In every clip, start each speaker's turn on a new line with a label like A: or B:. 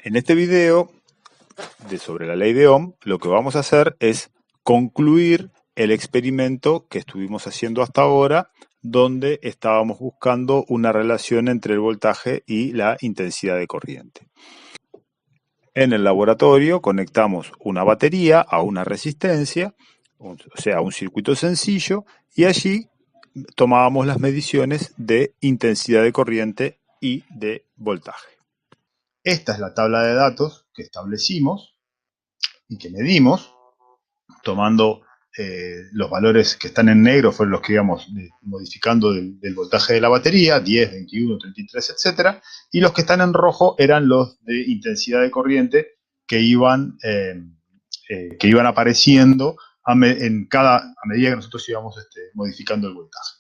A: En este video sobre la ley de Ohm, lo que vamos a hacer es concluir el experimento que estuvimos haciendo hasta ahora, donde estábamos buscando una relación entre el voltaje y la intensidad de corriente. En el laboratorio conectamos una batería a una resistencia, o sea, a un circuito sencillo, y allí tomábamos las mediciones de intensidad de corriente y de voltaje. Esta es la tabla de datos que establecimos y que medimos, tomando los valores que están en negro, fueron los que íbamos modificando del voltaje de la batería, 10, 21, 33, etc. Y los que están en rojo eran los de intensidad de corriente que iban apareciendo a medida que nosotros íbamos modificando el voltaje.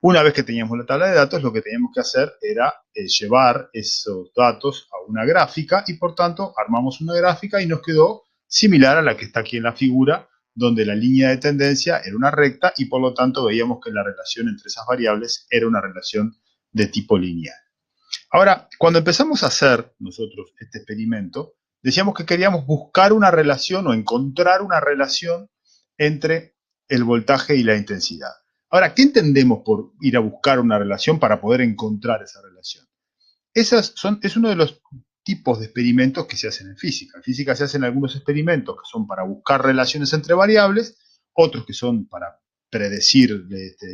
A: Una vez que teníamos la tabla de datos, lo que teníamos que hacer era llevar esos datos a una gráfica y, por tanto, armamos una gráfica y nos quedó similar a la que está aquí en la figura, donde la línea de tendencia era una recta y, por lo tanto, veíamos que la relación entre esas variables era una relación de tipo lineal. Ahora, cuando empezamos a hacer nosotros este experimento, decíamos que queríamos buscar una relación o encontrar una relación entre el voltaje y la intensidad. Ahora, ¿qué entendemos por ir a buscar una relación para poder encontrar esa relación? Es uno de los tipos de experimentos que se hacen en física. En física se hacen algunos experimentos que son para buscar relaciones entre variables, otros que son para predecir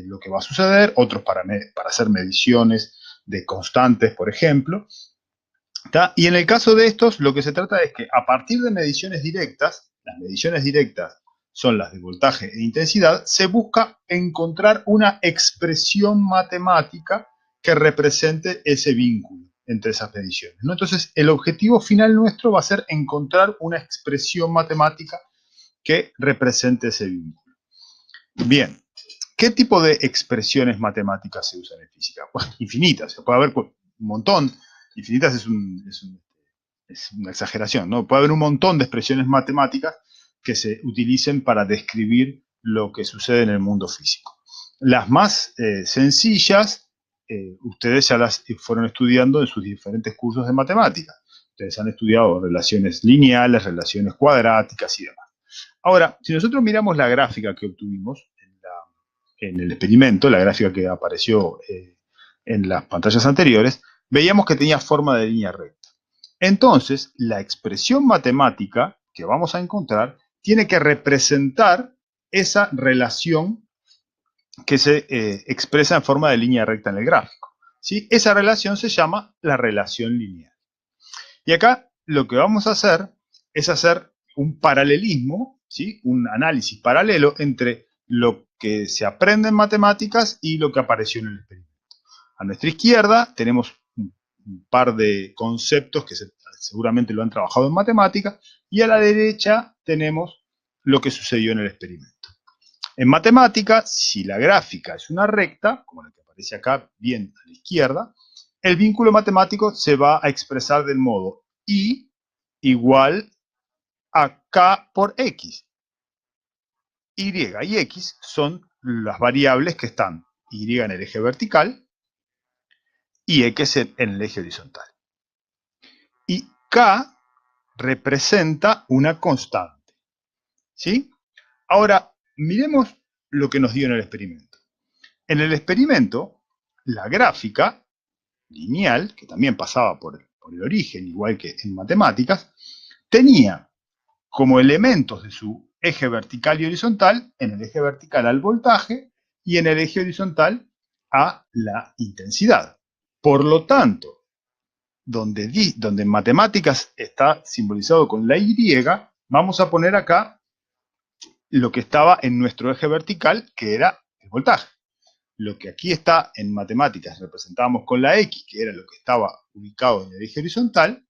A: lo que va a suceder, otros para hacer mediciones de constantes, por ejemplo. ¿Tá? Y en el caso de estos, lo que se trata es que a partir de mediciones directas, las mediciones directas son las de voltaje e intensidad, se busca encontrar una expresión matemática que represente ese vínculo entre esas mediciones, ¿no? Entonces, el objetivo final nuestro va a ser encontrar una expresión matemática que represente ese vínculo. Bien, ¿qué tipo de expresiones matemáticas se usan en física? Pues infinitas, se puede haber un montón. Infinitas es una exageración, ¿no? Puede haber un montón de expresiones matemáticas que se utilicen para describir lo que sucede en el mundo físico. Las más sencillas, ustedes ya las fueron estudiando en sus diferentes cursos de matemáticas. Ustedes han estudiado relaciones lineales, relaciones cuadráticas y demás. Ahora, si nosotros miramos la gráfica que obtuvimos en el experimento, la gráfica que apareció en las pantallas anteriores, veíamos que tenía forma de línea recta. Entonces, la expresión matemática que vamos a encontrar tiene que representar esa relación que se expresa en forma de línea recta en el gráfico, ¿sí? Esa relación se llama la relación lineal. Y acá lo que vamos a hacer es hacer un paralelismo, ¿sí? Un análisis paralelo entre lo que se aprende en matemáticas y lo que apareció en el experimento. A nuestra izquierda tenemos un par de conceptos que seguramente lo han trabajado en matemáticas, y a la derecha tenemos lo que sucedió en el experimento. En matemáticas, si la gráfica es una recta, como la que aparece acá bien a la izquierda, el vínculo matemático se va a expresar del modo I igual a K por X. Y y X son las variables que están Y en el eje vertical y X en el eje horizontal. Y K representa una constante, ¿sí? Ahora, miremos lo que nos dio en el experimento. En el experimento, la gráfica lineal, que también pasaba por el origen, igual que en matemáticas, tenía como elementos de su eje vertical y horizontal, en el eje vertical al voltaje y en el eje horizontal a la intensidad. Por lo tanto, donde en matemáticas está simbolizado con la Y, vamos a poner acá lo que estaba en nuestro eje vertical, que era el voltaje. Lo que aquí está en matemáticas representábamos con la X, que era lo que estaba ubicado en el eje horizontal,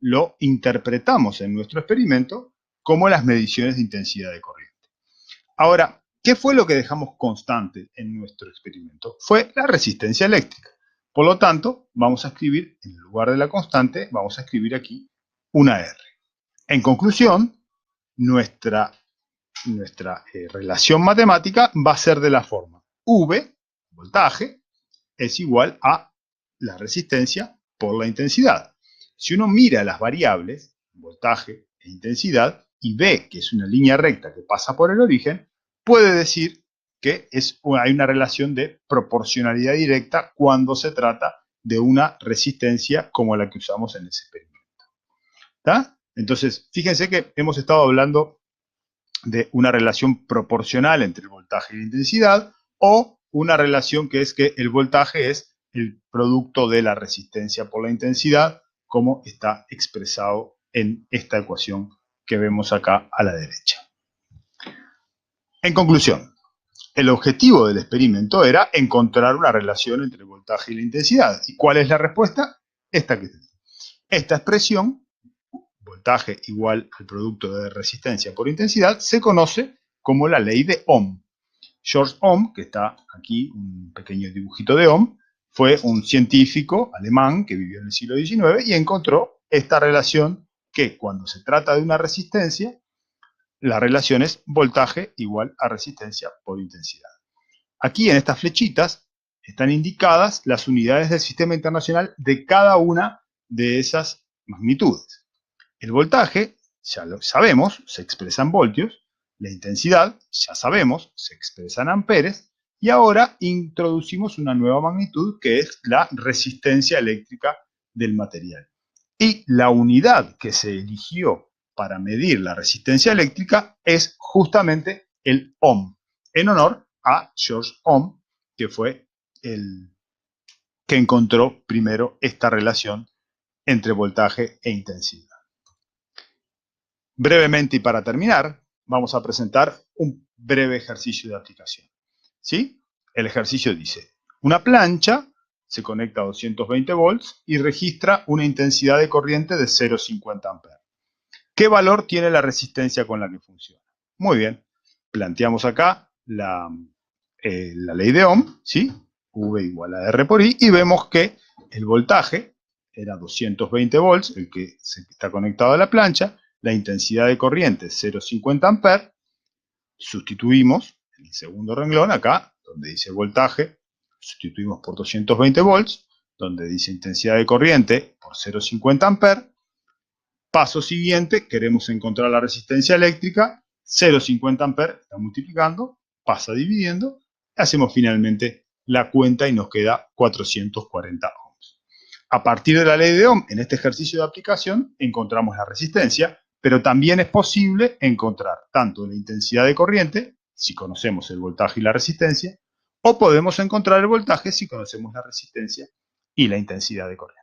A: lo interpretamos en nuestro experimento como las mediciones de intensidad de corriente. Ahora, ¿qué fue lo que dejamos constante en nuestro experimento? Fue la resistencia eléctrica. Por lo tanto, vamos a escribir, en lugar de la constante, vamos a escribir aquí una R. En conclusión, nuestra relación matemática va a ser de la forma V, voltaje, es igual a la resistencia por la intensidad. Si uno mira las variables, voltaje e intensidad, y ve que es una línea recta que pasa por el origen, puede decir que hay una relación de proporcionalidad directa cuando se trata de una resistencia como la que usamos en ese experimento. ¿Está? Entonces, fíjense que hemos estado hablando de una relación proporcional entre el voltaje y la intensidad, o una relación que es que el voltaje es el producto de la resistencia por la intensidad, como está expresado en esta ecuación que vemos acá a la derecha. En conclusión, el objetivo del experimento era encontrar una relación entre el voltaje y la intensidad. ¿Y cuál es la respuesta? Esta expresión, voltaje igual al producto de resistencia por intensidad, se conoce como la ley de Ohm. George Ohm, que está aquí, un pequeño dibujito de Ohm, fue un científico alemán que vivió en el siglo XIX y encontró esta relación que cuando se trata de una resistencia, la relación es voltaje igual a resistencia por intensidad. Aquí en estas flechitas están indicadas las unidades del sistema internacional de cada una de esas magnitudes. El voltaje, ya lo sabemos, se expresa en voltios. La intensidad, ya sabemos, se expresa en amperes. Y ahora introducimos una nueva magnitud que es la resistencia eléctrica del material. Y la unidad que se eligió para medir la resistencia eléctrica es justamente el ohm, en honor a George Ohm, que fue el que encontró primero esta relación entre voltaje e intensidad. Brevemente y para terminar, vamos a presentar un breve ejercicio de aplicación. ¿Sí? El ejercicio dice, una plancha se conecta a 220 volts y registra una intensidad de corriente de 0,50 amperes. ¿Qué valor tiene la resistencia con la que funciona? Muy bien, planteamos acá la ley de Ohm, ¿sí? V igual a R por I, y vemos que el voltaje era 220 volts, el que está conectado a la plancha, la intensidad de corriente 0,50 amperes, sustituimos en el segundo renglón acá, donde dice voltaje, sustituimos por 220 volts, donde dice intensidad de corriente por 0,50 amperes. Paso siguiente, queremos encontrar la resistencia eléctrica, 0,50 amperes, está multiplicando, pasa dividiendo, hacemos finalmente la cuenta y nos queda 440 ohms. A partir de la ley de Ohm, en este ejercicio de aplicación, encontramos la resistencia, pero también es posible encontrar tanto la intensidad de corriente, si conocemos el voltaje y la resistencia, o podemos encontrar el voltaje si conocemos la resistencia y la intensidad de corriente.